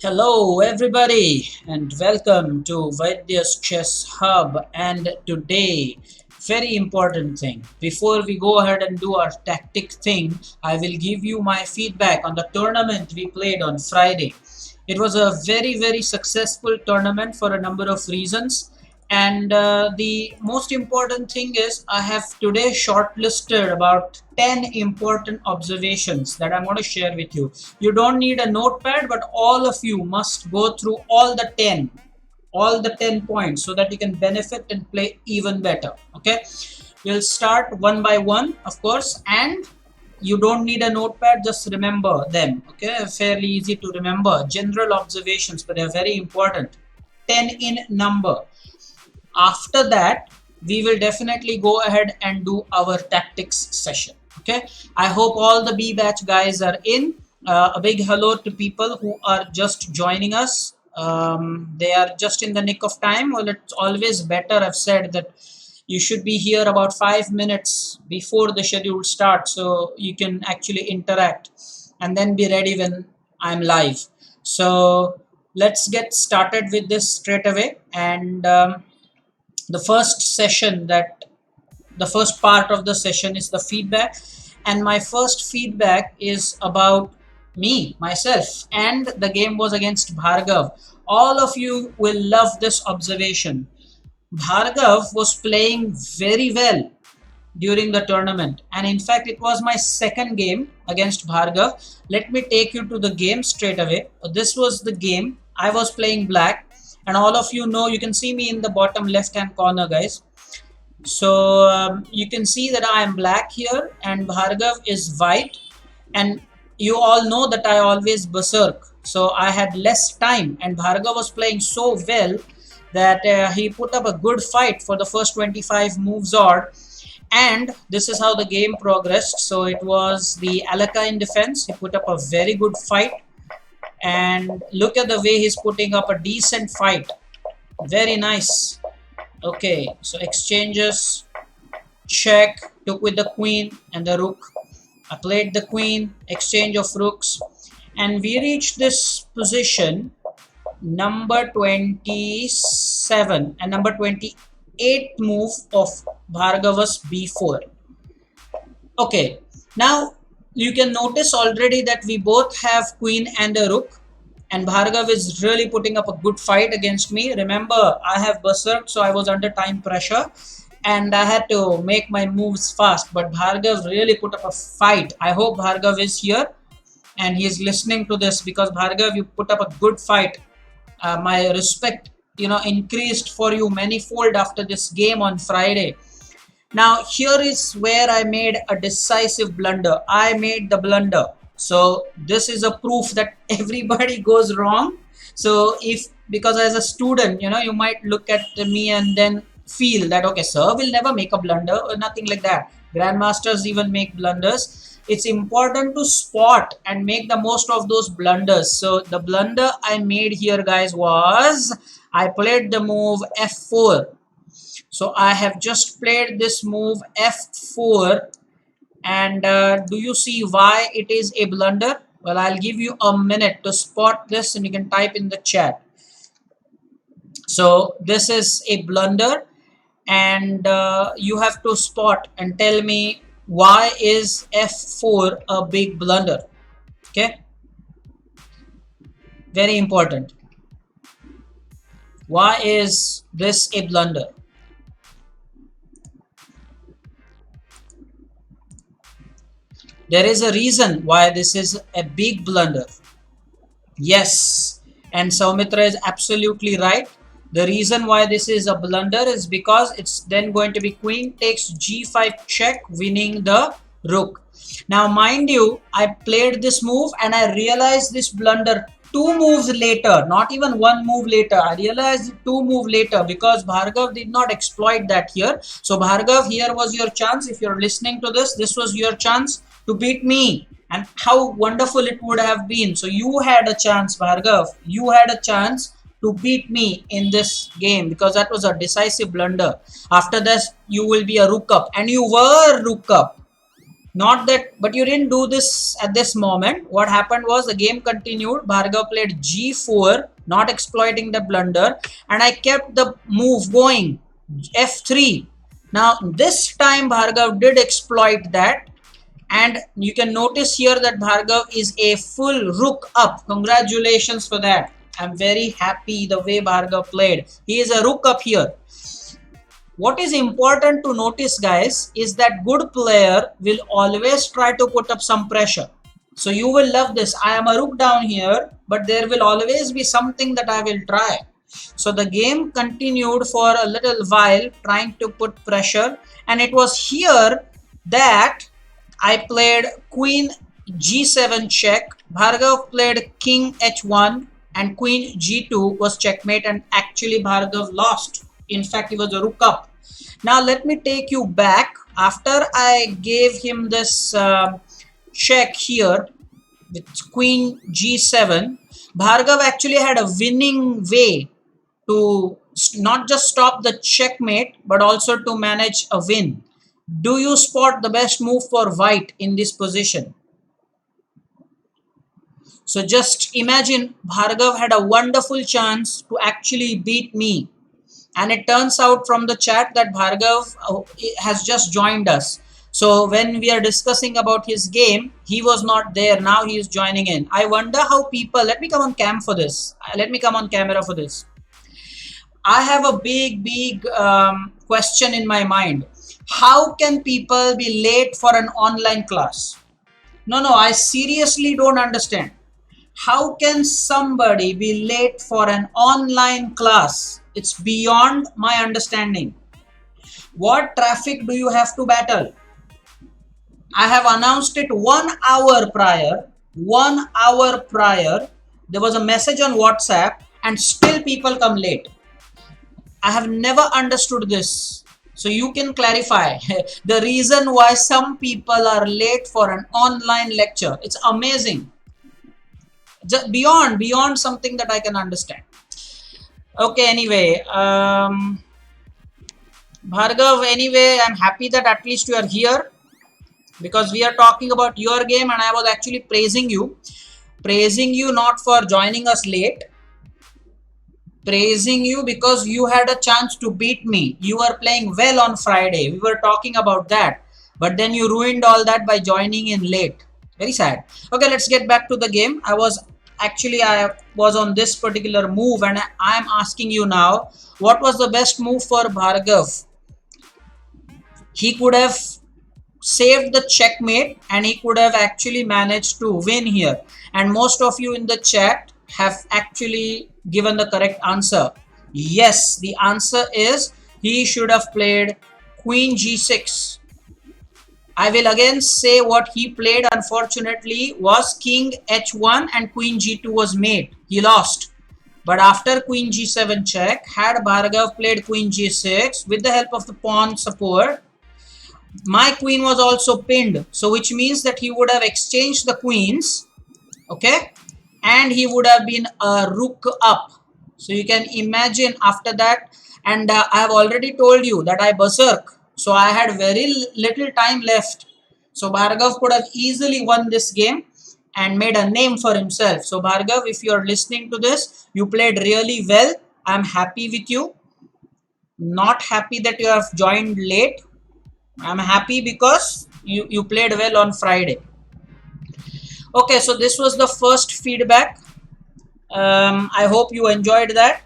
Hello, everybody, and welcome to Vaidya's Chess Hub. And today, very important thing. Before we go ahead and do our tactic thing, I will give you my feedback on the tournament we played on Friday. It was a very successful tournament for a number of reasons. And the most important thing is, I have today shortlisted about 10 important observations that I'm going to share with you. You don't need a notepad, but all of you must go through all the 10 points so that you can benefit and play even better. Okay, we'll start one by one, of course, and you don't need a notepad, just remember them. Okay, fairly easy to remember general observations, but they're very important. 10 in number. After that, we will definitely go ahead and do our tactics session. Okay, I hope all the B batch guys are in. A big hello to people who are just joining us. They are just in the nick of time. Well, it's always better, I've said, that you should be here about 5 minutes before the schedule starts so you can actually interact and then be ready when I'm live. So let's get started with this straight away. And the first session that the first part of the session is the feedback, and my first feedback is about me myself, and the game was against Bhargav. All of you will love this observation. Bhargav was playing very well during the tournament, and in fact it was my second game against Bhargav. Let me take you to the game straight away. This was the game. I was playing black, and all of you know, you can see me in the bottom left hand corner, guys. So you can see that I am black here and Bhargav is white, and you all know that I always berserk, so I had less time, and Bhargav was playing so well that he put up a good fight for the first 25 moves odd. And this is how the game progressed. So it was the Alaka in defense. He put up a very good fight, and look at the way he's putting up a decent fight. Very nice. Okay, so exchanges, check, took with the queen and the rook. I played the queen, exchange of rooks, and we reached this position number 27 and number 28 move of Bhargava's b4. Okay, now you can notice already that we both have queen and a rook, and Bhargav is really putting up a good fight against me. Remember, I have berserked, so I was under time pressure and I had to make my moves fast, but Bhargav really put up a fight. I hope Bhargav is here and he is listening to this, because Bhargav, you put up a good fight. My respect, increased for you manifold after this game on Friday. Now here is where I made a decisive blunder. I made the blunder. So this is a proof that everybody goes wrong. So because as a student, you might look at me and then feel that, okay, sir will never make a blunder, or nothing like that. Grandmasters even make blunders. It's important to spot and make the most of those blunders. So the blunder I made here, guys, was I played the move f4. So I have just played this move f4, and do you see why it is a blunder? Well, I'll give you a minute to spot this and you can type in the chat. So this is a blunder, and you have to spot and tell me why is f4 a big blunder. Okay, very important. Why is this a blunder? There is a reason why this is a big blunder. Yes, and Saumitra is absolutely right. The reason why this is a blunder is because it's then going to be queen takes g5 check, winning the rook. Now, mind you, I played this move and I realized this blunder 2 moves later, not even 1 move later. I realized it 2 moves later because Bhargav did not exploit that here. So Bhargav, here was your chance. If you're listening to this was your chance to beat me, and how wonderful it would have been. So you had a chance, Bhargav. You had a chance to beat me in this game, because that was a decisive blunder. After this, you will be a rook up, and you were rook up. Not that, but you didn't do this at this moment. What happened was the game continued. Bhargav played g4, not exploiting the blunder, and I kept the move going, f3. Now this time Bhargav did exploit that, and you can notice here that Bhargav is a full rook up. Congratulations for that. I'm very happy the way Bhargav played. He is a rook up here. What is important to notice, guys, is that good player will always try to put up some pressure. So you will love this. I am a rook down here, but there will always be something that I will try. So the game continued for a little while trying to put pressure, and it was here that I played queen g7 check. Bhargav played king h1 and queen g2 was checkmate, and actually Bhargav lost. In fact, he was a rook up. Now let me take you back. After I gave him this check here with queen g7, Bhargav actually had a winning way to not just stop the checkmate but also to manage a win. Do you spot the best move for white in this position? So just imagine Bhargav had a wonderful chance to actually beat me. And it turns out from the chat that Bhargav has just joined us. So when we are discussing about his game, he was not there. Now he is joining in. I wonder how people, let me come on cam for this. Let me come on camera for this. I have a big question in my mind. How can people be late for an online class? No, I seriously don't understand. How can somebody be late for an online class? It's beyond my understanding. What traffic do you have to battle? I have announced it 1 hour prior. 1 hour prior, there was a message on WhatsApp and still people come late. I have never understood this. So you can clarify the reason why some people are late for an online lecture. It's amazing. Just beyond something that I can understand. Okay, anyway, Bhargav, anyway, I'm happy that at least you are here because we are talking about your game and I was actually praising you not for joining us late, praising you because you had a chance to beat me. You were playing well on Friday. We were talking about that, but then you ruined all that by joining in late. Very sad. Okay, let's get back to the game. I was on this particular move and I'm asking you now, what was the best move for Bhargav? He could have saved the checkmate and he could have actually managed to win here. And most of you in the chat have actually given the correct answer. Yes, the answer is he should have played queen g6. I will again say what he played, unfortunately, was king h1 and queen g2 was mate. He lost. But after queen g7 check, had Bhargav played queen g6 with the help of the pawn support, my queen was also pinned. So which means that he would have exchanged the queens, okay, and he would have been a rook up. So you can imagine after that, and I have already told you that I berserk. So I had very little time left. So Bhargav could have easily won this game and made a name for himself. So Bhargav, if you are listening to this, you played really well. I'm happy with you. Not happy that you have joined late. I'm happy because you played well on Friday. Okay, so this was the first feedback. I hope you enjoyed that.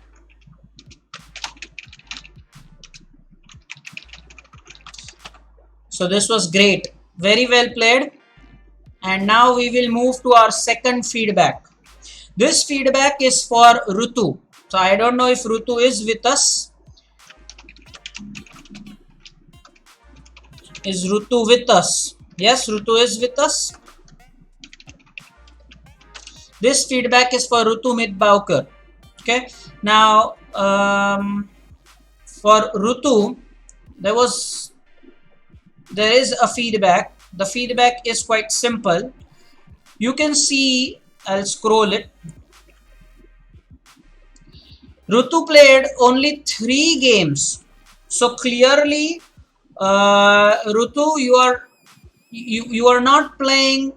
So this was great. Very well played. And now we will move to our second feedback. This feedback is for Rutu. So I don't know if Rutu is with us. Is Rutu with us? Yes, Rutu is with us. This feedback is for Rutu Midbauker. Okay. Now, for Rutu, there is a feedback. The feedback is quite simple. You can see, I'll scroll it. Rutu played only 3 games. So clearly, Rutu, you are you are not playing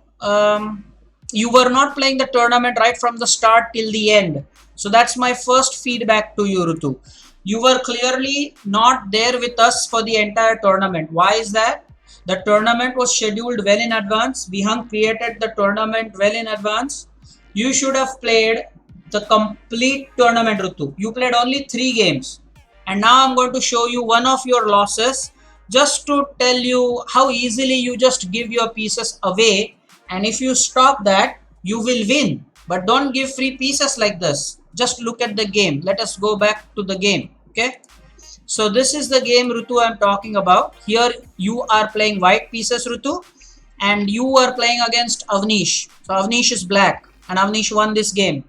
you were not playing the tournament right from the start till the end. So that's my first feedback to you, Rutu. You were clearly not there with us for the entire tournament. Why is that? The tournament was scheduled well in advance. Vihang created the tournament well in advance. You should have played the complete tournament, Rutu. You played only 3 games. And now I'm going to show you one of your losses, just to tell you how easily you just give your pieces away, and if you stop that you will win. But don't give free pieces like this. Just look at the game. Let us go back to the game. Okay, so this is the game, Rutu, I'm talking about. Here you are playing white pieces, Rutu, and you are playing against Avnish. So Avnish is black and Avnish won this game.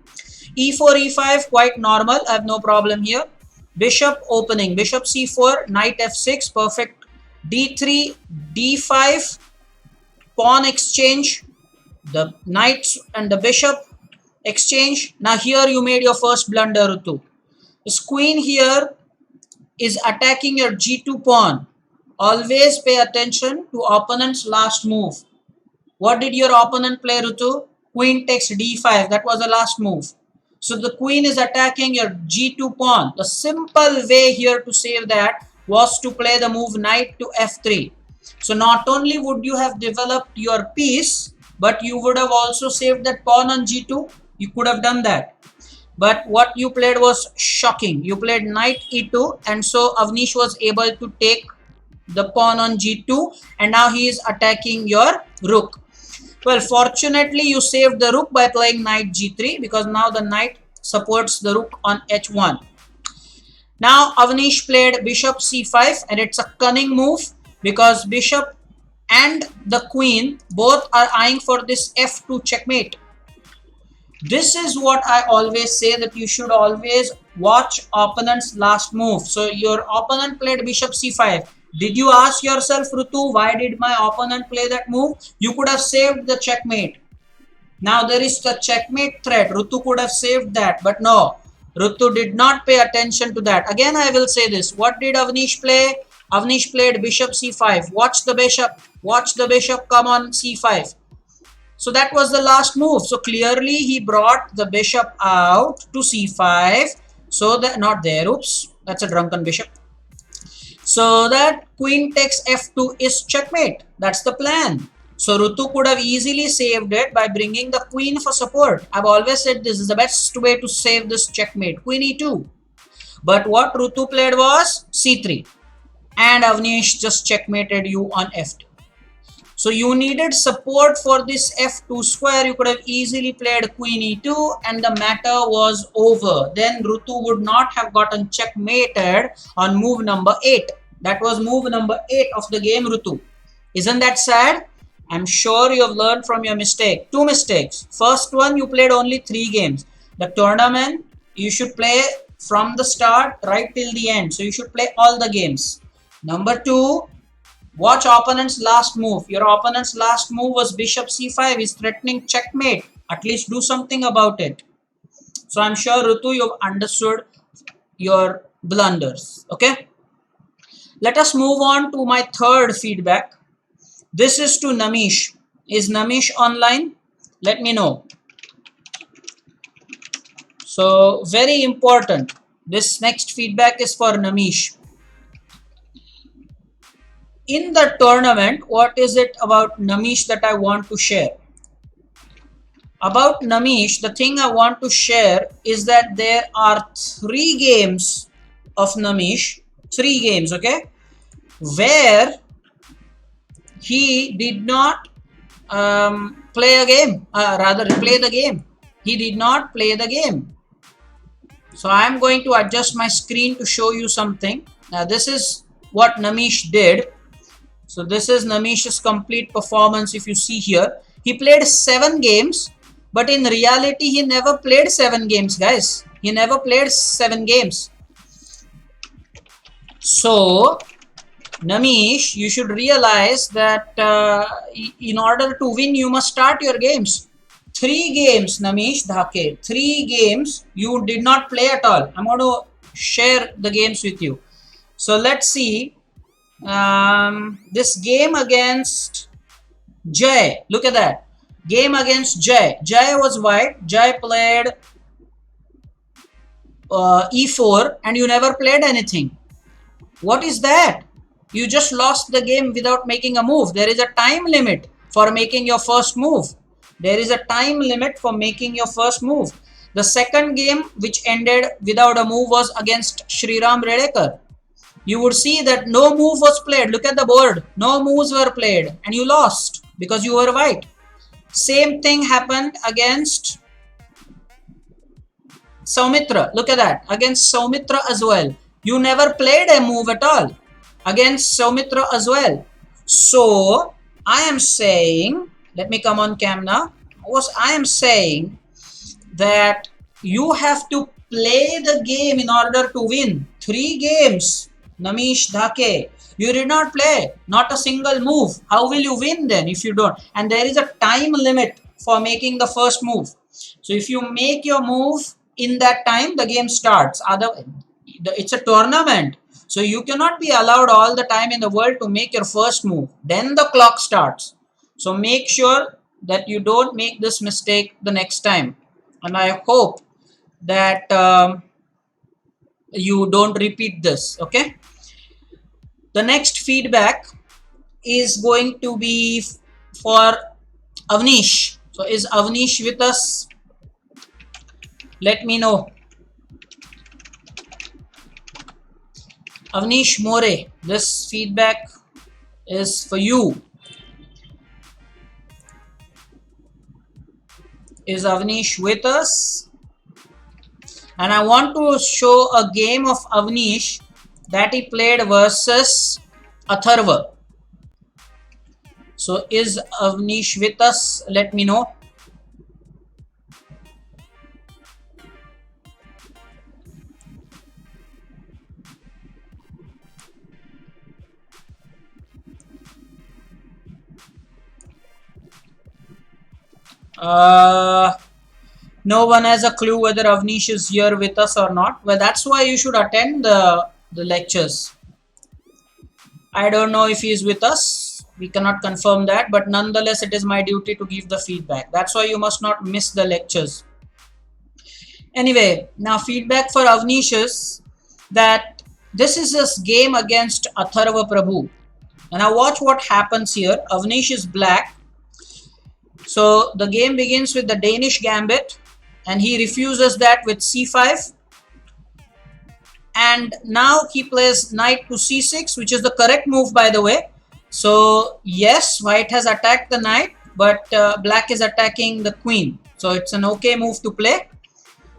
E4 e5 quite normal, I have no problem here. Bishop opening, bishop c4, knight f6, perfect. D3 d5, pawn exchange, the knights and the bishop exchange. Now here you made your first blunder, Rutu. This queen here is attacking your g2 pawn. Always pay attention to opponent's last move. What did your opponent play, Rutu? Queen takes d5. That was the last move. So the queen is attacking your g2 pawn. The simple way here to save that was to play the move knight to f3. So not only would you have developed your piece, but you would have also saved that pawn on g2. You could have done that. But what you played was shocking. You played knight e2, and so Avnish was able to take the pawn on g2, and now he is attacking your rook. Well, fortunately you saved the rook by playing knight g3, because now the knight supports the rook on h1. Now Avnish played bishop c5, and it's a cunning move because bishop and the queen both are eyeing for this f2 checkmate. This is what I always say, that you should always watch opponent's last move. So your opponent played bishop c5. Did you ask yourself, Rutu, why did my opponent play that move? You could have saved the checkmate. Now there is the checkmate threat. Rutu could have saved that, but no. Rutu did not pay attention to that. Again, I will say this. What did Avnish play? Avnish played bishop c5. Watch the bishop. Watch the bishop come on c5. So that was the last move. So clearly he brought the bishop out to c5. So that, not there. Oops. That's a drunken bishop. So that queen takes f2 is checkmate. That's the plan. So Rutu could have easily saved it by bringing the queen for support. I've always said this is the best way to save this checkmate. Queen e2. But what Rutu played was c3. And Avnish just checkmated you on f2. So you needed support for this f2 square. You could have easily played queen e2 and the matter was over. Then Rutu would not have gotten checkmated on move number 8. That was move number 8 of the game, Rutu. Isn't that sad? I'm sure you have learned from your mistake. 2 mistakes. First one, you played only 3 games. The tournament, you should play from the start right till the end. So you should play all the games. Number 2, watch opponent's last move. Your opponent's last move was bishop c5. He's threatening checkmate. At least do something about it. So I'm sure, Rutu, you've understood your blunders. Okay. Let us move on to my third feedback. This is to Namish. Is Namish online? Let me know. So very important. This next feedback is for Namish. In the tournament, what is it about Namish that I want to share? About Namish, the thing I want to share is that there are 3 games of Namish, 3 games, okay, where he did not play a game, rather play the game. He did not play the game. So I am going to adjust my screen to show you something. Now this is what Namish did. So this is Namish's complete performance. If you see here, he played 7 games, but in reality he never played 7 games, guys. He never played 7 games. So Namish, you should realize that in order to win, you must start your games. 3 games, Namish Dhake, 3 games you did not play at all. I'm going to share the games with you. So let's see. This game against Jay, look at that. Game against Jay. Jay was white. Jay played e4 and you never played anything. What is that? You just lost the game without making a move. There is a time limit for making your first move. There is a time limit for making your first move. The second game, which ended without a move, was against Sriram Redekar. You would see that no move was played. Look at the board. No moves were played and you lost because you were white. Same thing happened against Saumitra. Look at that. Against Saumitra as well. You never played a move at all. Against Saumitra as well. So, I am saying, let me come on cam now. I am saying that you have to play the game in order to win. 3 games. Namish Dhake. You did not play. Not a single move. How will you win then if you don't? And there is a time limit for making the first move. So if you make your move in that time, the game starts. It's a tournament. So you cannot be allowed all the time in the world to make your first move. Then the clock starts. So make sure that you don't make this mistake the next time. And I hope that you don't repeat this. Okay. The next feedback is going to be for Avnish. So is Avnish with us? Let me know. Avnish More, this feedback is for you. Is Avnish with us? And I want to show a game of Avnish that he played versus Atharva. So is Avnish with us? Let me know. No one has a clue whether Avnish is here with us or not. Well, that's why you should attend the lectures. I don't know if he is with us. We cannot confirm that, but nonetheless, it is my duty to give the feedback. That's why you must not miss the lectures. Anyway, now feedback for Avnish is that this is a game against Atharva Prabhu. And now watch what happens here. Avnish is black. So the game begins with the Danish gambit and he refuses that with c5. And now he plays knight to c6, which is the correct move, by the way. So yes, white has attacked the knight, but black is attacking the queen. So it's an okay move to play.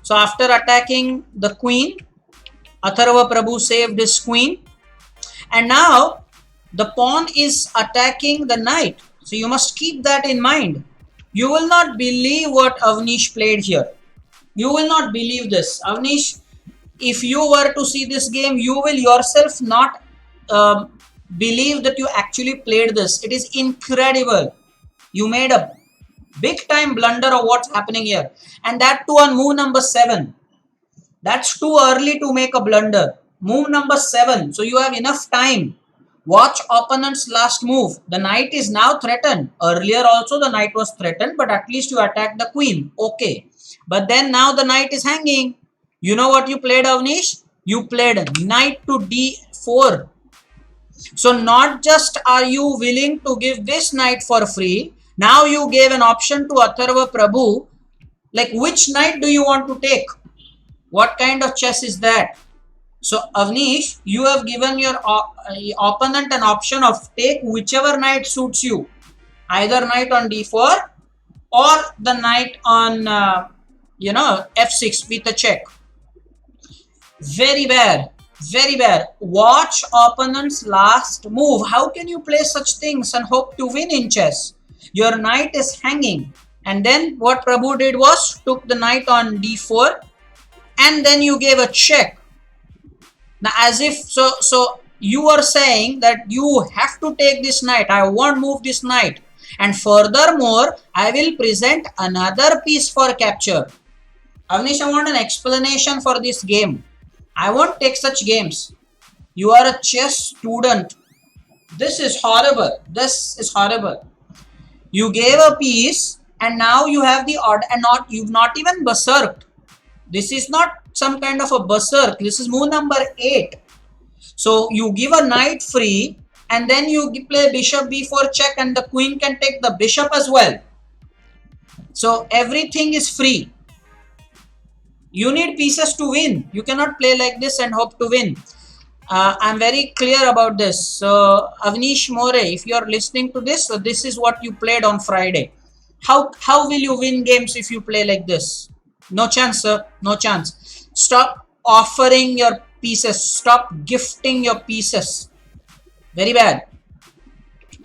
So after attacking the queen, Atharva Prabhu saved his queen. And now the pawn is attacking the knight. So you must keep that in mind. You will not believe what Avnish played here. You will not believe this. Avnish, if you were to see this game, you will yourself not believe that you actually played this. It is incredible. You made a big time blunder of what's happening here. And that too on move number 7. That's too early to make a blunder. Move number 7. So you have enough time. Watch opponent's last move. The knight is now threatened. Earlier also the knight was threatened, but at least you attacked the queen. Okay. But then now the knight is hanging. You know what you played, Avnish? You played knight to d4. So not just are you willing to give this knight for free, now you gave an option to Atharva Prabhu. Like, which knight do you want to take? What kind of chess is that? So Avnish, you have given your opponent an option of take whichever knight suits you. Either knight on d4 or the knight on f6 with a check. Very bad. Very bad. Watch opponent's last move. How can you play such things and hope to win in chess? Your knight is hanging. And then what Prabhu did was took the knight on d4 and then you gave a check. Now as if so you are saying that you have to take this knight. I won't move this knight. And furthermore, I will present another piece for capture. Avnish, I want an explanation for this game. I won't take such games. You are a chess student. This is horrible. This is horrible. You gave a piece and now you have the order, and you've not even berserked. This is not some kind of a berserk. This is move number 8. So you give a knight free and then you play bishop b4 check, and the queen can take the bishop as well. So everything is free. You need pieces to win. You cannot play like this and hope to win. I'm very clear about this. So Avnish More, if you are listening to this, so this is what you played on Friday. How will you win games if you play like this? No chance, sir. No chance. Stop offering your pieces. Stop gifting your pieces. Very bad.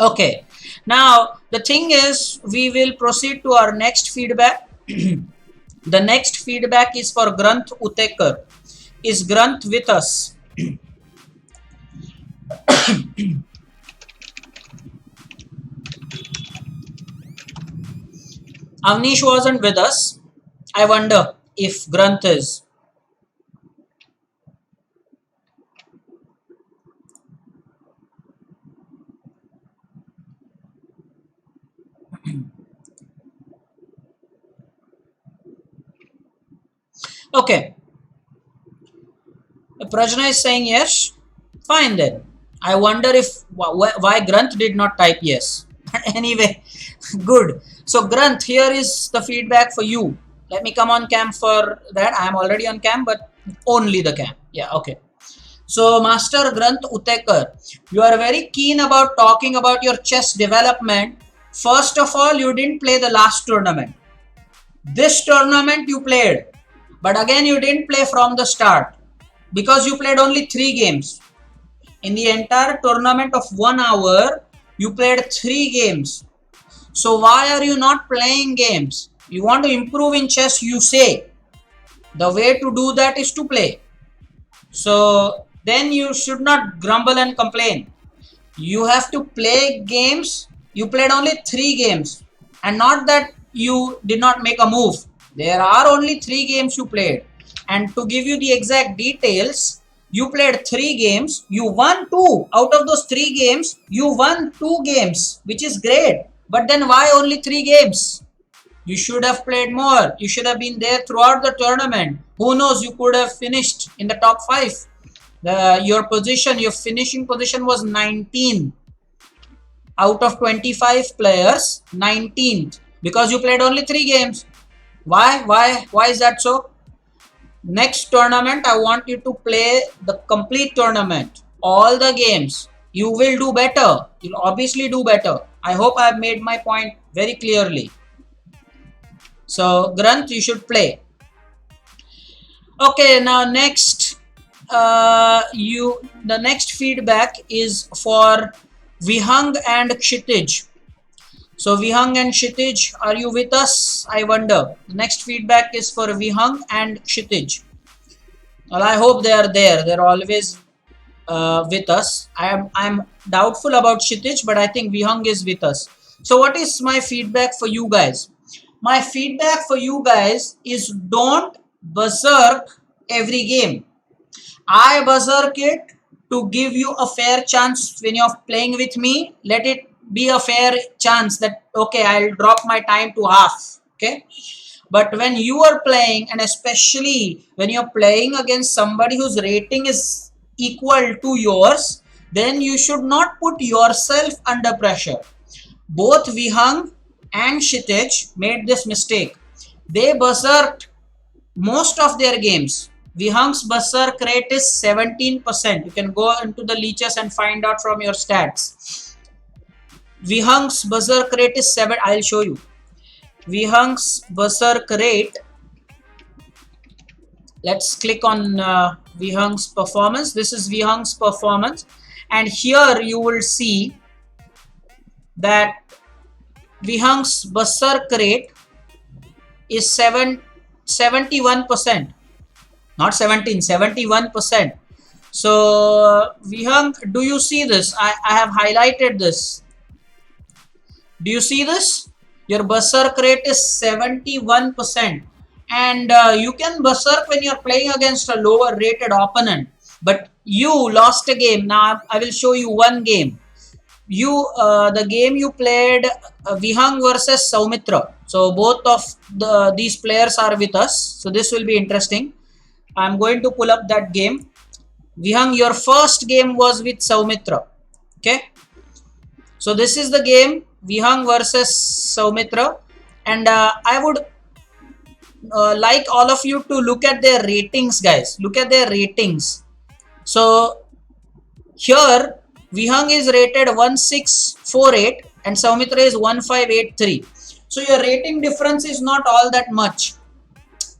Okay. Now the thing is, we will proceed to our next feedback. The next feedback is for Granth Utekar. Is Granth with us? Avnish wasn't with us. I wonder if Granth is. Okay. Prajna is saying yes. Fine then. I wonder if why Granth did not type yes. Anyway, good. So Granth, here is the feedback for you. Let me come on cam for that. I am already on cam, but only the cam. Yeah, okay. So Master Granth Utekar, you are very keen about talking about your chess development. First of all, you didn't play the last tournament. This tournament you played, but again you didn't play from the start because you played only 3 games. In the entire tournament of 1 hour, you played 3 games. So why are you not playing games? You want to improve in chess, you say. The way to do that is to play. So then you should not grumble and complain. You have to play games. You played only 3 games, and not that you did not make a move. There are only 3 games you played. And to give you the exact details, you played 3 games, you won 2. Out of those 3 games, you won 2 games, which is great. But then why only 3 games? You should have played more. You should have been there throughout the tournament. Who knows, you could have finished in the top 5. Your finishing position was 19. Out of 25 players, 19th. Because you played only 3 games. Why is that so? Next tournament, I want you to play the complete tournament, all the games. You will do better. You'll obviously do better. I hope I've made my point very clearly. So, Granth, you should play. Okay, now next, the next feedback is for Vihang and Kshitij. So Vihang and Kshitij, are you with us? I wonder. The next feedback is for Vihang and Kshitij. Well, I hope they are there. They're always with us. I'm doubtful about Kshitij, but I think Vihang is with us. So what is my feedback for you guys? My feedback for you guys is don't berserk every game. I berserk it to give you a fair chance when you're playing with me. Let it be a fair chance that, okay, I'll drop my time to half. Okay. But when you are playing, and especially when you're playing against somebody whose rating is equal to yours, then you should not put yourself under pressure. Both Vihang and Kshitij made this mistake. They berserked most of their games. Vihang's berserk rate is 17%. You can go into the leeches and find out from your stats. Vihang's berserk rate is 7. I'll show you. Vihang's berserk rate. Let's click on Vihang's performance. This is Vihang's performance. And here you will see that Vihang's berserk rate is 71%. Not 17, 71%. So Vihang, do you see this? I have highlighted this. Do you see this? Your berserk rate is 71%. And you can berserk when you're playing against a lower rated opponent. But you lost a game. Now I will show you one game. The game you played, Vihang versus Saumitra. So both of these players are with us. So this will be interesting. I'm going to pull up that game. Vihang, your first game was with Saumitra. Okay. So this is the game, Vihang versus Saumitra, and I would like all of you to look at their ratings, guys. Look at their ratings. So here Vihang is rated 1648 and Saumitra is 1583. So your rating difference is not all that much.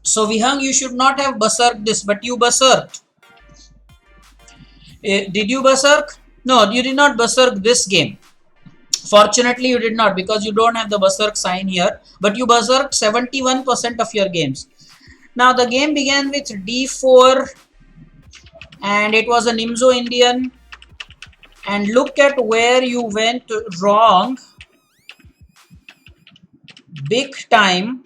So Vihang, you should not have berserked this, but you berserked. Did you berserk? No, you did not berserk this game. Fortunately, you did not, because you don't have the berserk sign here, but you berserked 71% of your games. Now the game began with d4 and it was a Nimzo Indian, and look at where you went wrong big time.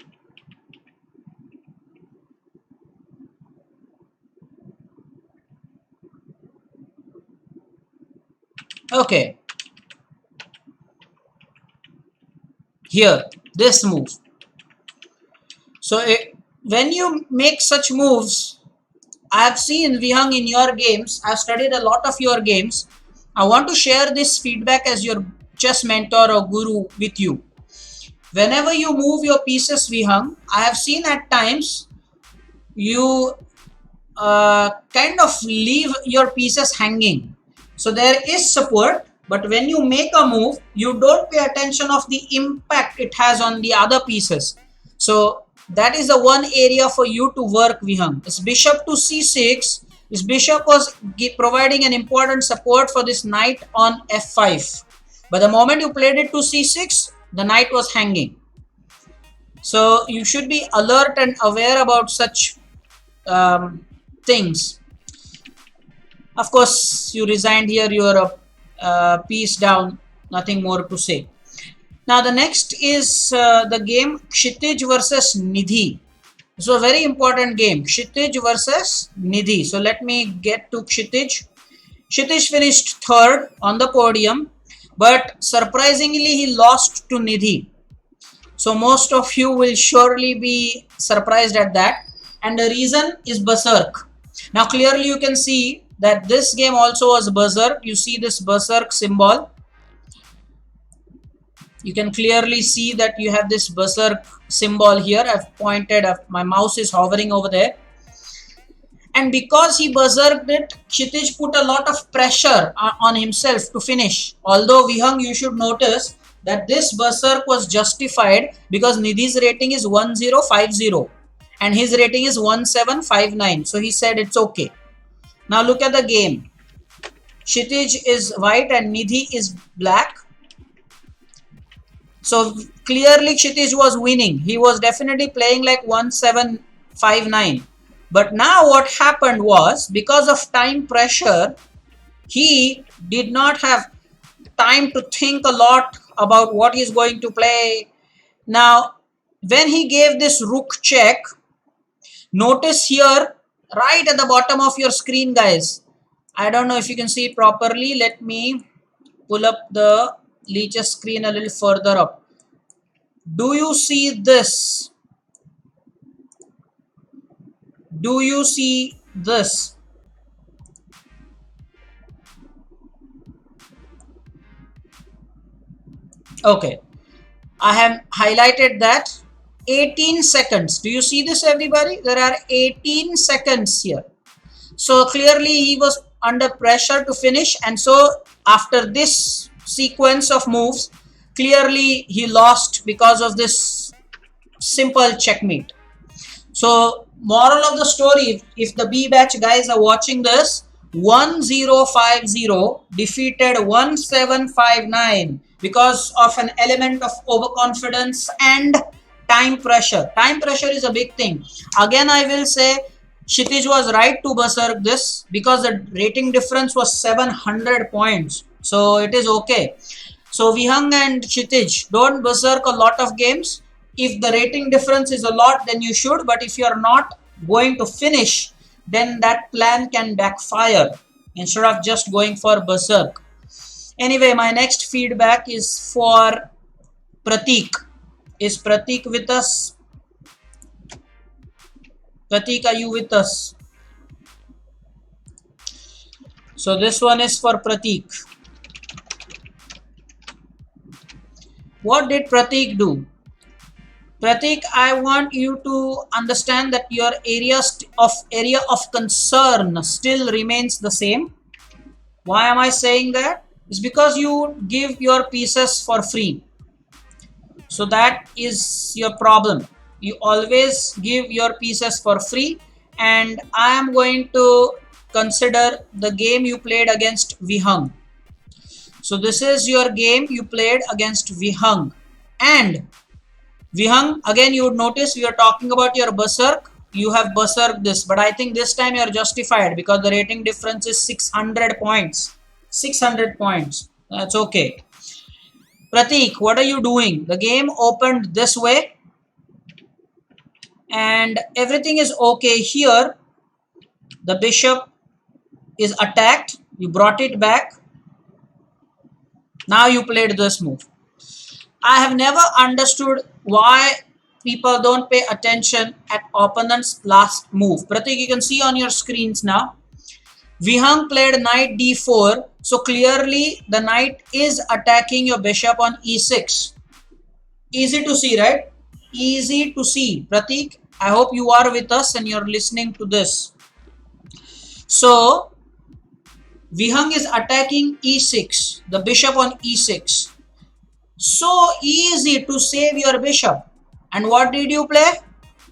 Okay, here, this move. So when you make such moves, I have seen, Vihang, in your games, I have studied a lot of your games. I want to share this feedback as your chess mentor or guru with you. Whenever you move your pieces, Vihang, I have seen at times you kind of leave your pieces hanging. So there is support, but when you make a move, you don't pay attention of the impact it has on the other pieces. So that is the one area for you to work, Vihang. This bishop to c6. This bishop was providing an important support for this knight on f5. But the moment you played it to c6, the knight was hanging. So you should be alert and aware about such things. Of course, you resigned here, you are a piece down, nothing more to say. Now the next is the game Kshitij versus Nidhi. So a very important game, Kshitij versus Nidhi. So let me get to Kshitij. Kshitij finished third on the podium, but surprisingly he lost to Nidhi. So most of you will surely be surprised at that, and the reason is berserk. Now clearly you can see that this game also was berserk. You see this berserk symbol. You can clearly see that you have this berserk symbol here. I've pointed, my mouse is hovering over there. And because he berserked it, Kshitij put a lot of pressure on himself to finish. Although Vihang, you should notice that this berserk was justified because Nidhi's rating is 1050 and his rating is 1759. So he said it's okay. Now look at the game. Kshitij is white and Nidhi is black. So clearly Kshitij was winning. He was definitely playing like 1759. But now what happened was, because of time pressure, he did not have time to think a lot about what he's going to play. Now, when he gave this rook check, notice here, right at the bottom of your screen, guys. I don't know if you can see it properly. Let me pull up the Leech's screen a little further up. Do you see this? Do you see this? Okay, I have highlighted that. 18 seconds. Do you see this, everybody? There are 18 seconds here. So clearly he was under pressure to finish, and so after this sequence of moves, clearly he lost because of this simple checkmate. So moral of the story, if the B batch guys are watching this, 1050 defeated 1759 because of an element of overconfidence and time pressure. Time pressure is a big thing. Again, I will say Kshitij was right to berserk this because the rating difference was 700 points. So it is okay. So Vihang and Kshitij, don't berserk a lot of games. If the rating difference is a lot, then you should. But if you are not going to finish, then that plan can backfire instead of just going for berserk. Anyway, my next feedback is for Pratik. Is Pratik with us? Pratik, are you with us? So this one is for Pratik. What did Pratik do? Pratik, I want you to understand that your area of concern still remains the same. Why am I saying that? It's because you give your pieces for free. So that is your problem. You always give your pieces for free, and I am going to consider the game you played against Vihang. So this is your game you played against Vihang. And Vihang, again you would notice we are talking about your berserk. You have berserk this, but I think this time you are justified because the rating difference is 600 points. 600 points. That's okay. Pratik, what are you doing? The game opened this way and everything is okay here. The bishop is attacked. You brought it back. Now you played this move. I have never understood why people don't pay attention at opponent's last move. Pratik, you can see on your screens now. Vihang played knight d4. So clearly the knight is attacking your bishop on e6. Easy to see, right? Easy to see. Pratik, I hope you are with us and you're listening to this. So Vihang is attacking e6, the bishop on e6. So easy to save your bishop. And what did you play?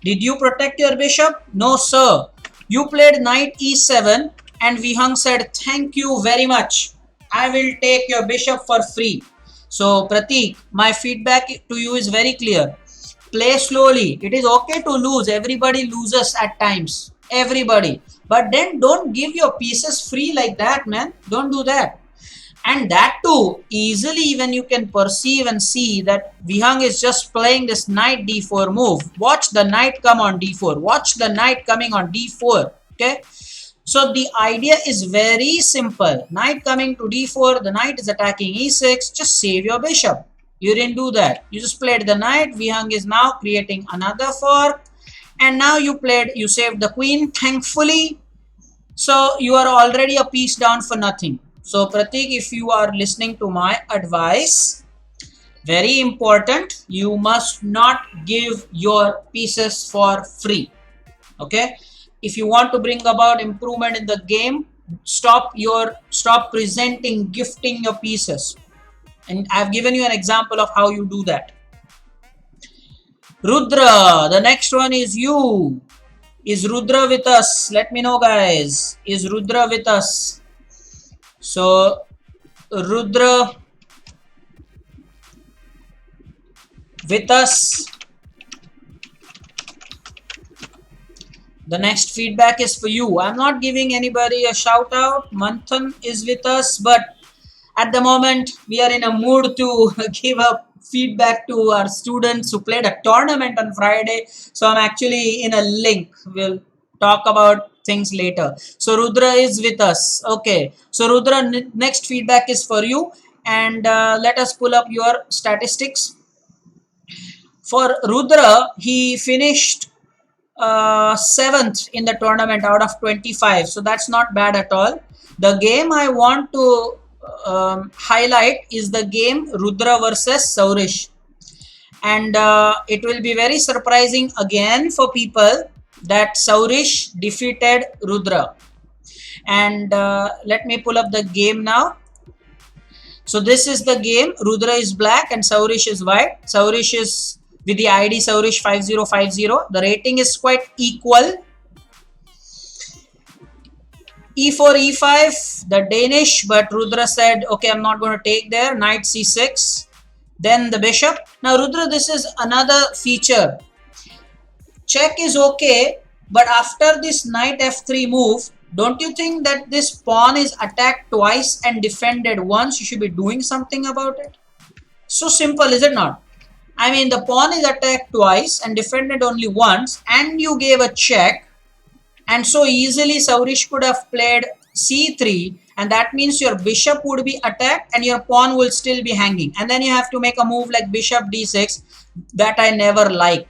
Did you protect your bishop? No, sir. You played knight e7 and Vihang said, thank you very much. I will take your bishop for free. So Pratik, my feedback to you is very clear. Play slowly. It is okay to lose. Everybody loses at times. Everybody. But then don't give your pieces free like that, man. Don't do that. And that too, easily even you can perceive and see that Vihang is just playing this knight d4 move. Watch the knight come on d4. Watch the knight coming on d4. Okay. So the idea is very simple. Knight coming to d4. The knight is attacking e6. Just save your bishop. You didn't do that. You just played the knight. Vihang is now creating another fork. And now you saved the queen, thankfully. So you are already a piece down for nothing. So Pratik, if you are listening to my advice, very important, you must not give your pieces for free. Okay. If you want to bring about improvement in the game, stop presenting, gifting your pieces. And I've given you an example of how you do that. Rudra, the next one is you. Is Rudra with us? Let me know, guys. Is Rudra with us? So, Rudra with us. The next feedback is for you. I'm not giving anybody a shout out. Manthan is with us, but at the moment we are in a mood to give a feedback to our students who played a tournament on Friday. So I'm actually in a link. We'll talk about things later. So Rudra is with us. Okay. So Rudra, next feedback is for you. And let us pull up your statistics. For Rudra, he finished 7th in the tournament out of 25. So that's not bad at all. The game I want to highlight is the game Rudra versus Saurish. And it will be very surprising again for people that Saurish defeated Rudra. And let me pull up the game now. So this is the game. Rudra is black and Saurish is white. Saurish is with the ID Saurish 5050. The rating is quite equal. E4, E5, the Danish, but Rudra said, okay, I'm not going to take there. Knight C6. Then the bishop. Now Rudra, this is another feature. Check is okay, but after this knight F3 move, don't you think that this pawn is attacked twice and defended once? You should be doing something about it. So simple, is it not? I mean, the pawn is attacked twice and defended only once, and you gave a check. And so easily Saurish could have played c3 and that means your bishop would be attacked and your pawn will still be hanging, and then you have to make a move like bishop d6 that I never like.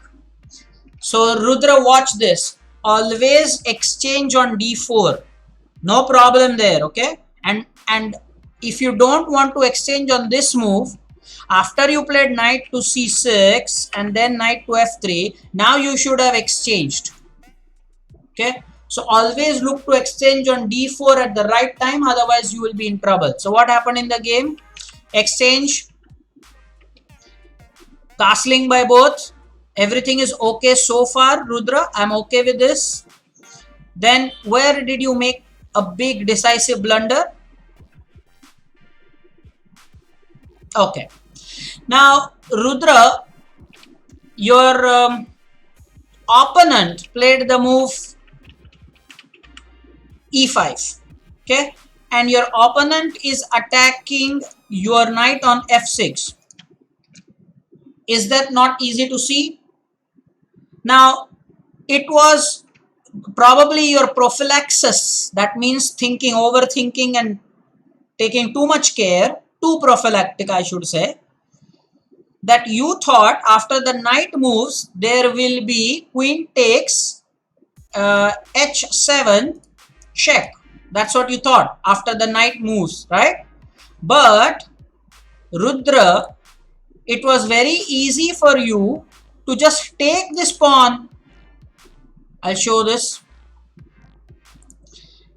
So Rudra, watch this. Always exchange on d4. No problem there, okay? And if you don't want to exchange on this move, after you played knight to c6 and then knight to f3, now you should have exchanged. Okay, so always look to exchange on d4 at the right time, otherwise you will be in trouble. So what happened in the game? Exchange, castling by both. Everything is okay so far, Rudra. I'm okay with this. Then where did you make a big decisive blunder? Okay. Now, Rudra, your opponent played the move e5. Okay. And your opponent is attacking your knight on f6. Is that not easy to see? Now, it was probably your prophylaxis. That means thinking, overthinking and taking too much care, too prophylactic I should say, that you thought after the knight moves, there will be queen takes h7 check. That's what you thought after the knight moves, right? But Rudra, it was very easy for you to just take this pawn. I'll show this.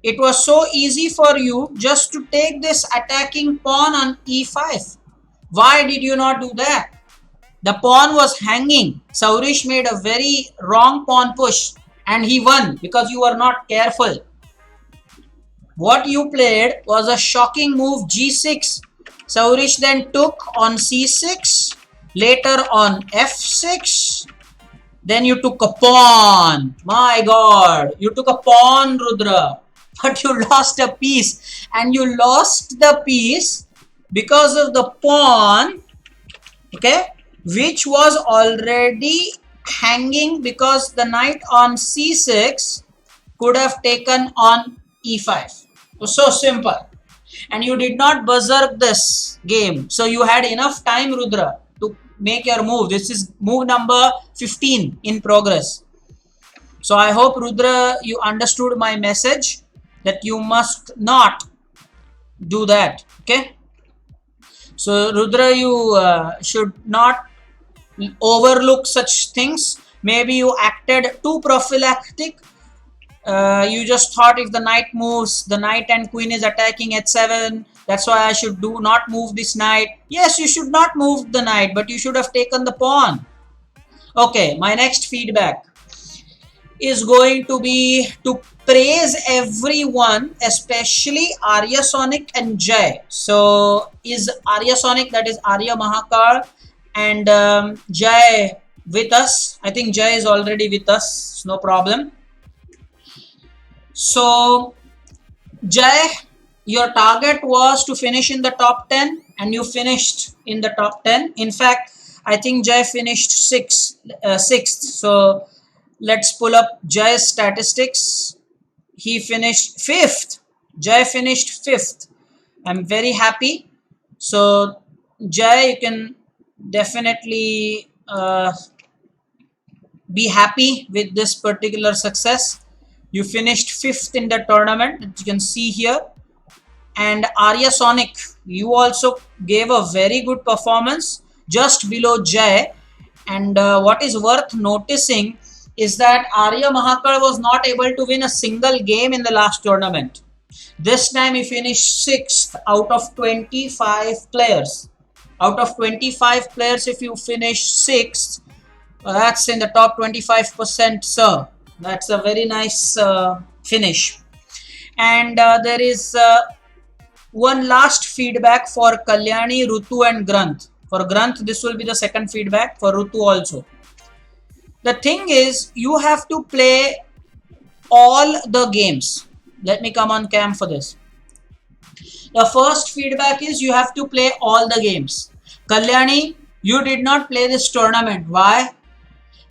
It was so easy for you just to take this attacking pawn on e5. Why did you not do that? The pawn was hanging. Saurish made a very wrong pawn push and he won because you were not careful. What you played was a shocking move g6. Saurish then took on c6, later on f6. Then you took a pawn. My God, you took a pawn, Rudra. But you lost a piece. And you lost the piece because of the pawn, okay, which was already hanging because the knight on c6 could have taken on e5. It was so simple. And you did not berserk this game. So you had enough time, Rudra, to make your move. This is move number 15 in progress. So I hope, Rudra, you understood my message that you must not do that. Okay. So Rudra, you should not overlook such things. Maybe you acted too prophylactic. You just thought if the knight moves, the knight and queen is attacking h7. That's why I should not move this knight. Yes, you should not move the knight, but you should have taken the pawn. Okay, my next feedback is going to be to praise everyone, especially Arya Sonic and Jay. So is Arya Sonic, that is Arya Mahakal, and Jay with us? I think Jay is already with us. No problem. So Jay, your target was to finish in the top 10 and you finished in the top 10. In fact, I think Jay finished sixth. So let's pull up Jay's statistics. He finished 5th. Jay finished 5th. I'm very happy. So Jay, you can definitely be happy with this particular success. You finished 5th in the tournament, as you can see here. And Arya Sonic, you also gave a very good performance, just below Jay. And what is worth noticing is that Arya Mahakal was not able to win a single game in the last tournament. This time he finished 6th out of 25 players. Out of 25 players, if you finish 6th, that's in the top 25%, sir. That's a very nice finish. And there is one last feedback for Kalyani, Rutu and Granth. For Granth, this will be the second feedback. For Rutu also. The thing is, you have to play all the games. Let me come on cam for this. The first feedback is you have to play all the games. Kalyani, you did not play this tournament. Why?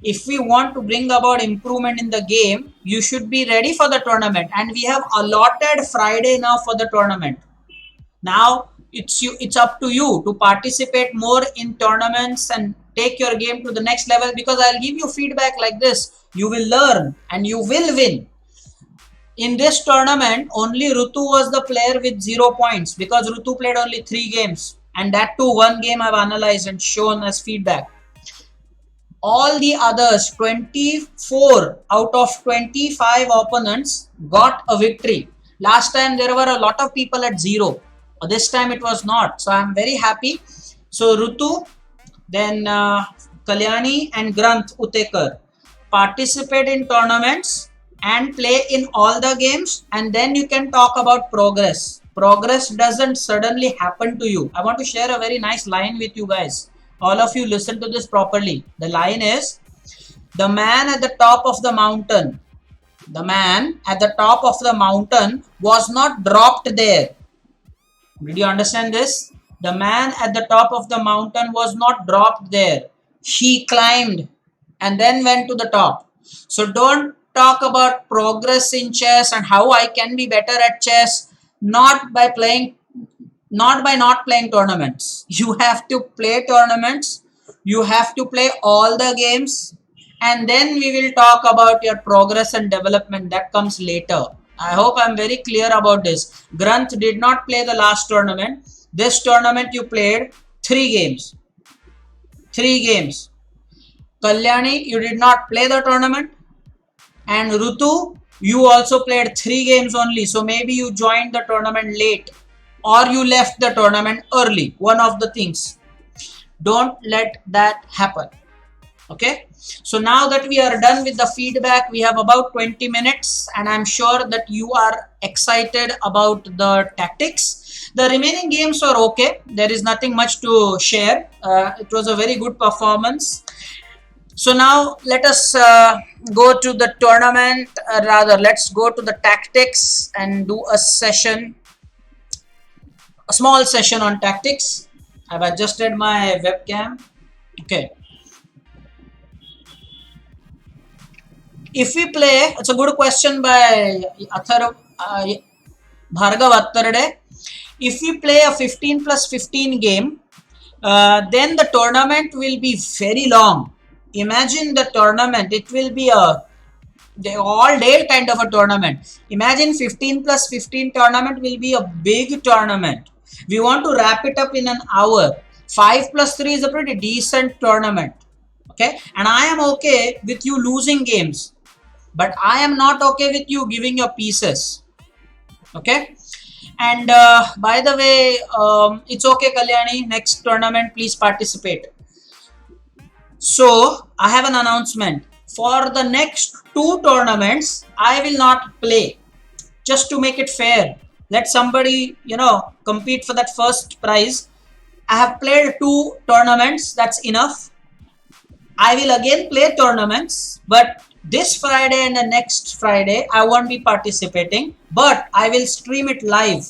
If we want to bring about improvement in the game, you should be ready for the tournament, and we have allotted Friday now for the tournament. Now it's up to you to participate more in tournaments and take your game to the next level, because I'll give you feedback like this. You will learn and you will win. In this tournament, only Rutu was the player with 0 points, because Rutu played only 3 games, and that too one game I've analyzed and shown as feedback. All the others, 24 out of 25 opponents, got a victory. Last time there were a lot of people at 0. This time it was not. So I'm very happy. So Rutu, then Kalyani and Granth Utekar participate in tournaments and play in all the games, and then you can talk about progress. Progress doesn't suddenly happen to you. I want to share a very nice line with you guys. All of you listen to this properly. The line is, the man at the top of the mountain, the man at the top of the mountain was not dropped there. Did you understand this? The man at the top of the mountain was not dropped there. He climbed and then went to the top. So don't talk about progress in chess and how I can be better at chess, not by not playing tournaments. You have to play tournaments. You have to play all the games, and then we will talk about your progress and development. That comes later. I hope I'm very clear about this. Granth did not play the last tournament. This tournament you played 3 games. 3 games. Kalyani, you did not play the tournament. And Rutu, you also played 3 games only. So maybe you joined the tournament late, or you left the tournament early. One of the things. Don't let that happen. Okay. So now that we are done with the feedback, we have about 20 minutes, and I'm sure that you are excited about the tactics. The remaining games were okay. There is nothing much to share. It was a very good performance. So now let us go to the tournament, rather let's go to the tactics and do a session, a small session on tactics. I've adjusted my webcam. Okay. If we play, it's a good question by Bhargav Attarde. If we play a 15 plus 15 game, then the tournament will be very long. Imagine the tournament, it will be a all day kind of a tournament. Imagine 15 plus 15 tournament will be a big tournament. We want to wrap it up in an hour. 5 plus 3 is a pretty decent tournament. Okay, and I am okay with you losing games, but I am not okay with you giving your pieces. Okay. And by the way, it's okay, Kalyani, next tournament please participate. So I have an announcement. For the next 2 tournaments, I will not play, just to make it fair. Let somebody, compete for that first prize. I have played 2 tournaments, that's enough. I will again play tournaments, but this Friday and the next Friday I won't be participating, but I will stream it live.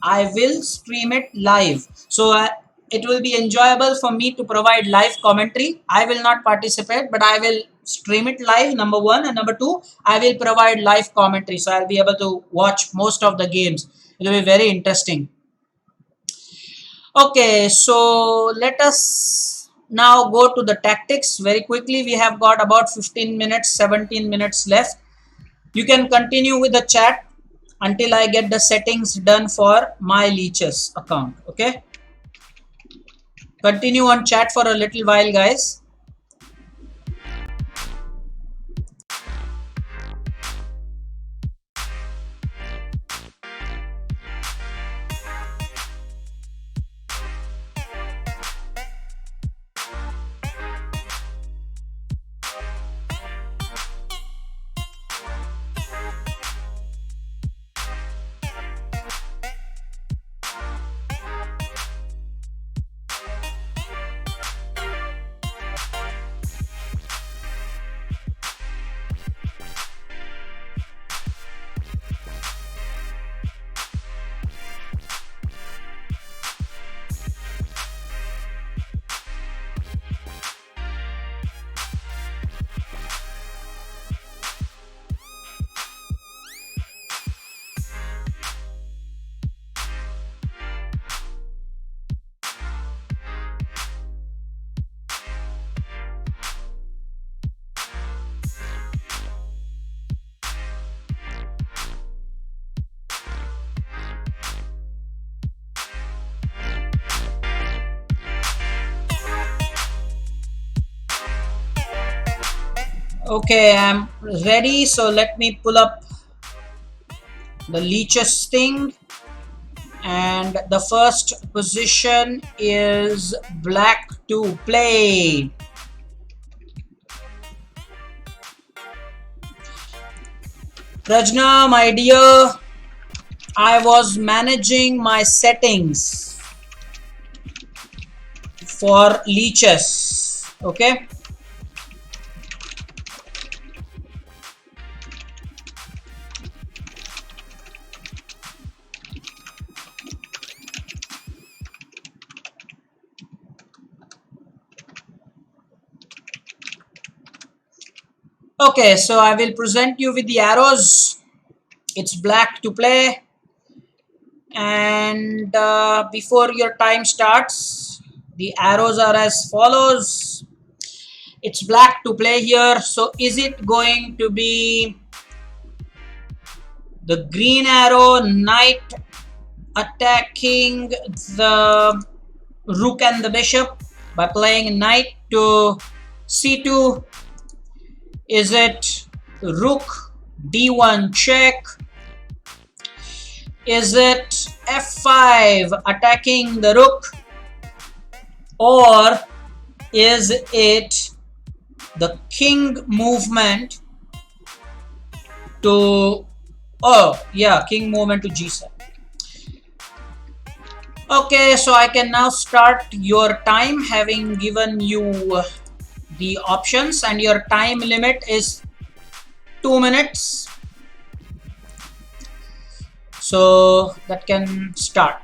I will stream it live. So it will be enjoyable for me to provide live commentary. I will not participate, but I will stream it live, number 1. And number 2, I will provide live commentary. So I'll be able to watch most of the games. It will be very interesting. Okay, so let us now go to the tactics very quickly. We have got about 15 minutes, 17 minutes left. You can continue with the chat until I get the settings done for my leeches account. Okay, continue on chat for a little while, guys. Okay, I'm ready. So let me pull up the leeches thing. And the first position is black to play. Prajna, my dear, I was managing my settings for leeches. Okay. Okay, so I will present you with the arrows. It's black to play. And before your time starts, the arrows are as follows. It's black to play here. So is it going to be the green arrow, knight attacking the rook and the bishop by playing knight to c2? Is it rook d1 check? Is it f5 attacking the rook? Or is it the king movement to, oh yeah, king movement to g7? Okay, so I can now start your time, having given you the options, and your time limit is 2 minutes. So that can start.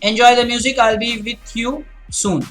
Enjoy the music. I'll be with you soon.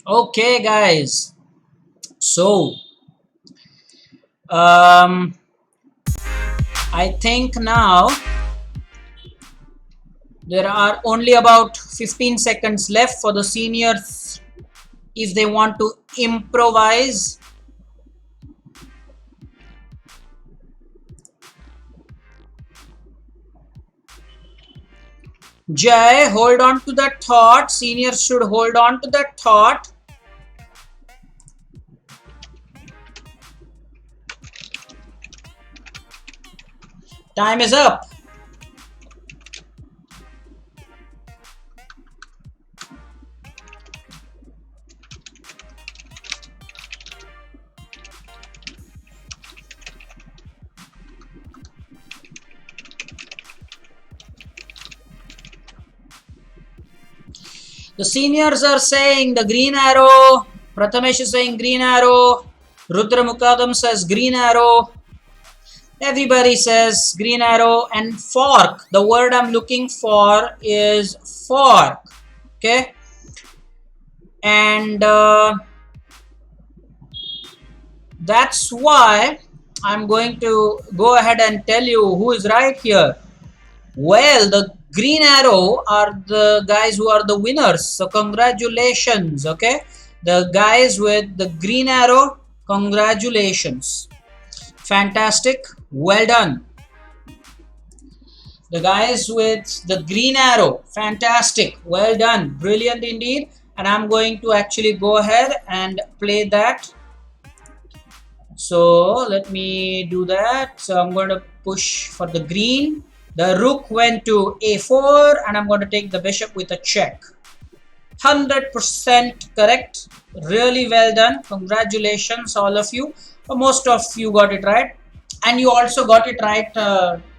Okay, guys. So, I think now there are only about 15 seconds left for the seniors if they want to improvise. Jay, hold on to that thought. Seniors should hold on to that thought. Time is up. The seniors are saying the green arrow. Prathamesh is saying green arrow. Rudra Mukadam says green arrow. Everybody says green arrow. And fork. The word I'm looking for is fork. Okay. And that's why I'm going to go ahead and tell you who is right here. Well, the green arrow are the guys who are the winners. So congratulations, okay? The guys with the green arrow, congratulations. Fantastic. Well done. The guys with the green arrow, fantastic, well done, brilliant indeed. And I'm going to actually go ahead and play that. So let me do that. So I'm going to push for the green. The rook went to a4 and I'm going to take the bishop with a check. 100% correct. Really well done. Congratulations, all of you. Most of you got it right. And you also got it right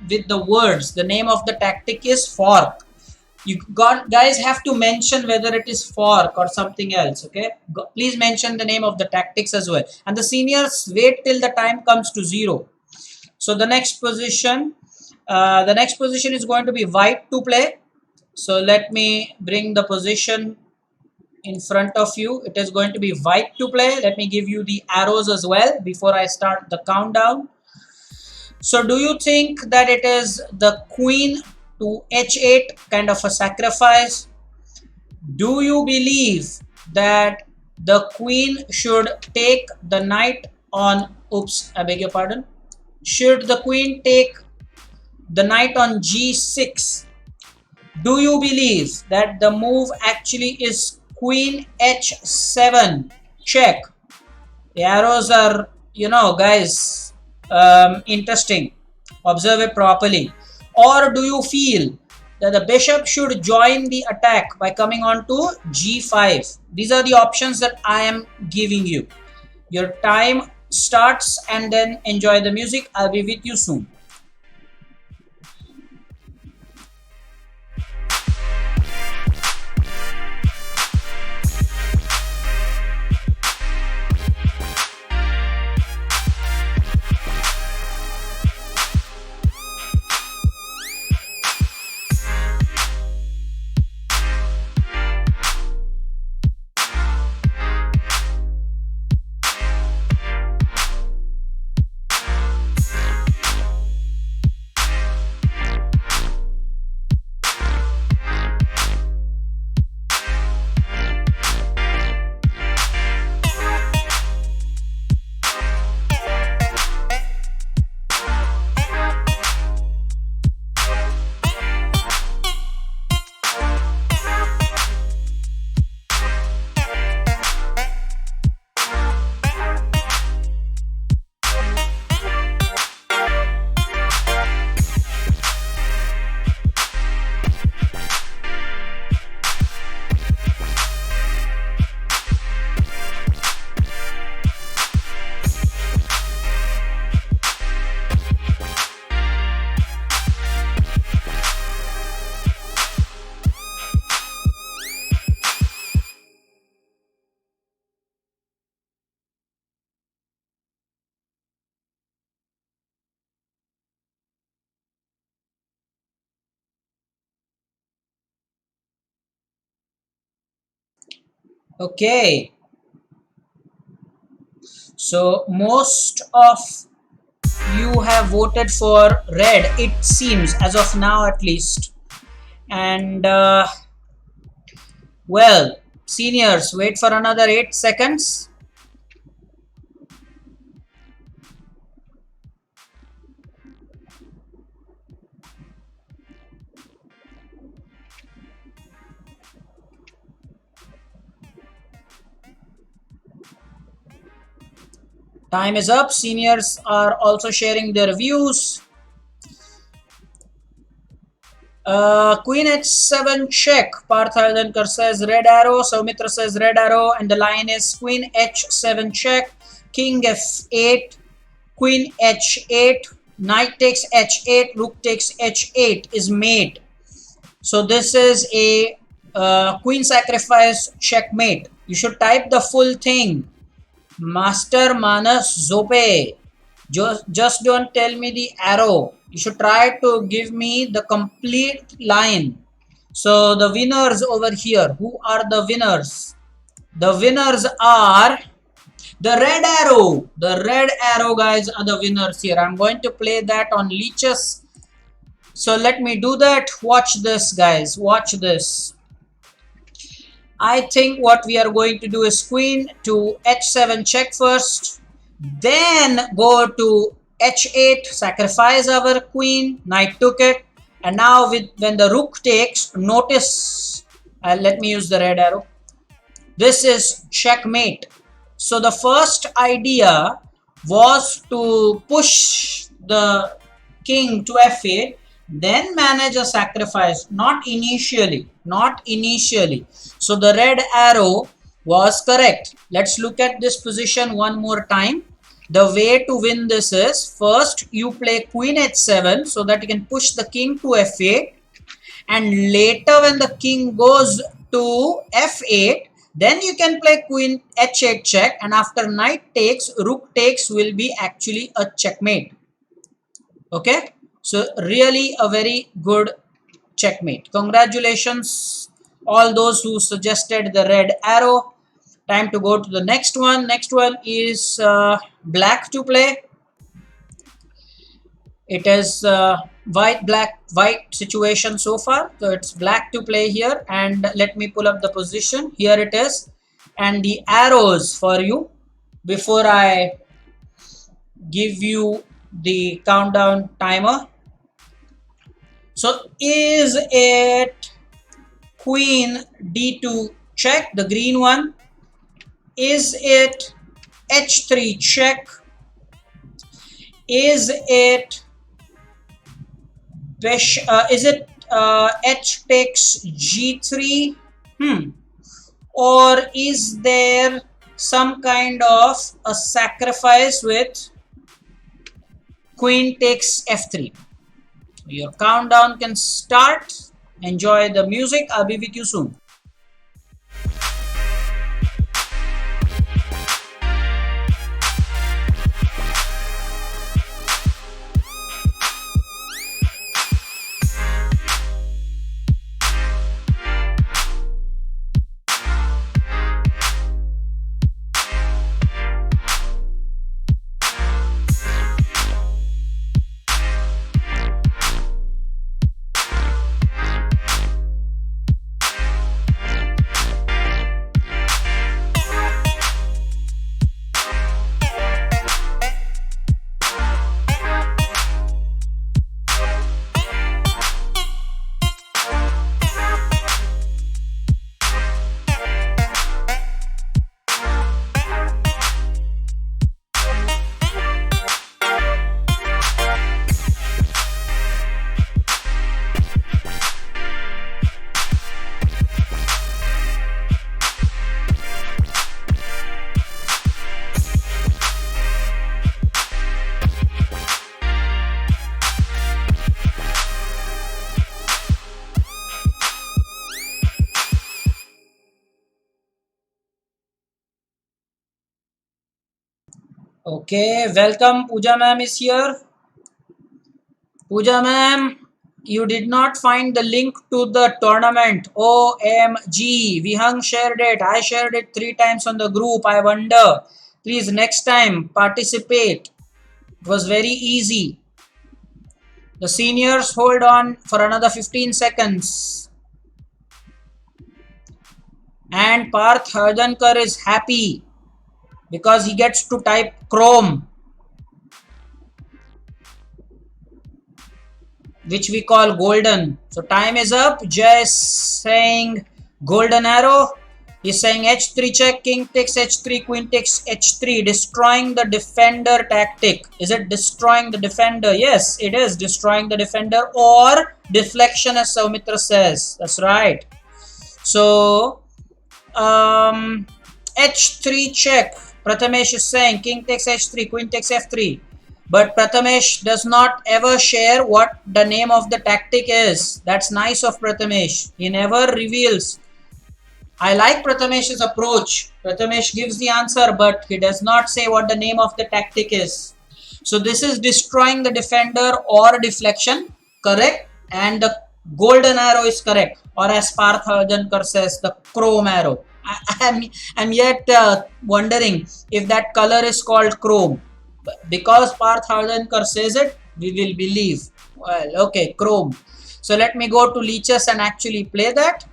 with the words. The name of the tactic is fork. You guys have to mention whether it is fork or something else. Okay, please mention the name of the tactics as well. And the seniors, wait till the time comes to 0. So the next position is going to be white to play. So let me bring the position in front of you. It is going to be white to play. Let me give you the arrows as well before I start the countdown. So do you think that it is the queen to h8 kind of a sacrifice? Do you believe that the queen should take the knight on, oops, I beg your pardon. Should the queen take the knight on g6? Do you believe that the move actually is queen h7 check? The arrows are, guys, interesting. Observe it properly. Or do you feel that the bishop should join the attack by coming on to g5? These are the options that I am giving you. Your time starts and then enjoy the music. I'll be with you soon. Okay, so most of you have voted for red, it seems, as of now at least. And well, seniors, wait for another 8 seconds. Time is up. Seniors are also sharing their views. Queen h7 check. Parth Hardankar says red arrow. Saumitra says red arrow. And the line is queen h7 check. King f8. Queen h8. Knight takes h8. Rook takes h8 is mate. So this is a queen sacrifice checkmate. You should type the full thing. Master Manas Zope. Just don't tell me the arrow. You should try to give me the complete line. So the winners over here, who are the winners? The winners are the red arrow. The red arrow guys are the winners here. I'm going to play that on leeches. So let me do that. Watch this guys. Watch this. I think what we are going to do is queen to h7 check first, then go to h8, sacrifice our queen, knight took it, And now when the rook takes, notice, let me use the red arrow. This is checkmate. So the first idea was to push the king to f8, then manage a sacrifice, not initially, not initially. So the red arrow was correct. Let's look at this position one more time. The way to win this is, first you play queen h7 so that you can push the king to f8, and later when the king goes to f8, then you can play queen h8 check, and after knight takes, rook takes will be actually a checkmate. Okay, so really a very good checkmate. Congratulations all those who suggested the red arrow. Time to go to the next one. Next one is black to play. It is white black white situation so far, so it's black to play here. And let me pull up the position. Here it is, and the arrows for you before I give you the countdown timer. So is it queen d2 check, the green one? Is it h3 check? Is it h takes g3? Or is there some kind of a sacrifice with queen takes f3? Your countdown can start. Enjoy the music. I'll be with you soon. Okay, welcome. Pooja ma'am is here. Pooja ma'am, you did not find the link to the tournament. OMG. Vihang shared it. I shared it 3 times on the group. I wonder. Please, next time, participate. It was very easy. The seniors, hold on for another 15 seconds. And Parth Hardankar is happy because he gets to type Chrome, which we call golden. So time is up. Jay is saying golden arrow. He's saying h3 check, king takes h3, queen takes h3, destroying the defender tactic. Is it destroying the defender? Yes, it is destroying the defender, or deflection, as Soumitra says. That's right. So h3 check. Prathamesh is saying king takes h3, queen takes f3. But Prathamesh does not ever share what the name of the tactic is. That's nice of Prathamesh. He never reveals. I like Prathamesh's approach. Prathamesh gives the answer, but he does not say what the name of the tactic is. So this is destroying the defender or deflection, correct? And the golden arrow is correct. Or as Parth Hardankar says, the chrome arrow. I'm yet wondering if that color is called chrome. Because Parth Hardankar says it, we will believe. Well, okay, chrome. So let me go to Leeches and actually play that.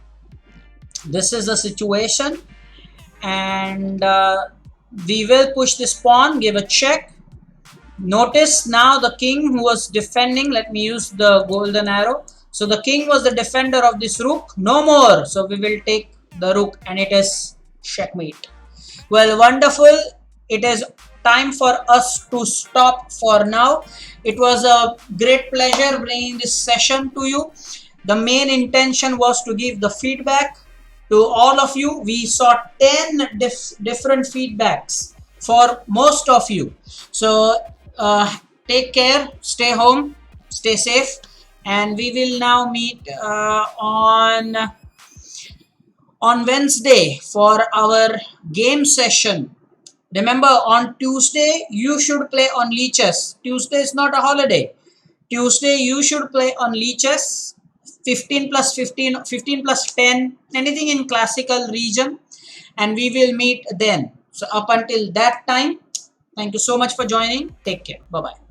This is the situation. And we will push this pawn, give a check. Notice now the king who was defending, let me use the golden arrow. So the king was the defender of this rook. No more. So we will take the rook and it is checkmate. Well, wonderful. It is time for us to stop for now. It was a great pleasure bringing this session to you. The main intention was to give the feedback to all of you. We saw 10 different feedbacks for most of you. So take care, stay home, stay safe, and we will now meet on Wednesday for our game session. Remember, on Tuesday, you should play on leeches. Tuesday is not a holiday. Tuesday, you should play on leeches. 15 plus 15, 15 plus 10, anything in classical region. And we will meet then. So up until that time, thank you so much for joining. Take care. Bye-bye.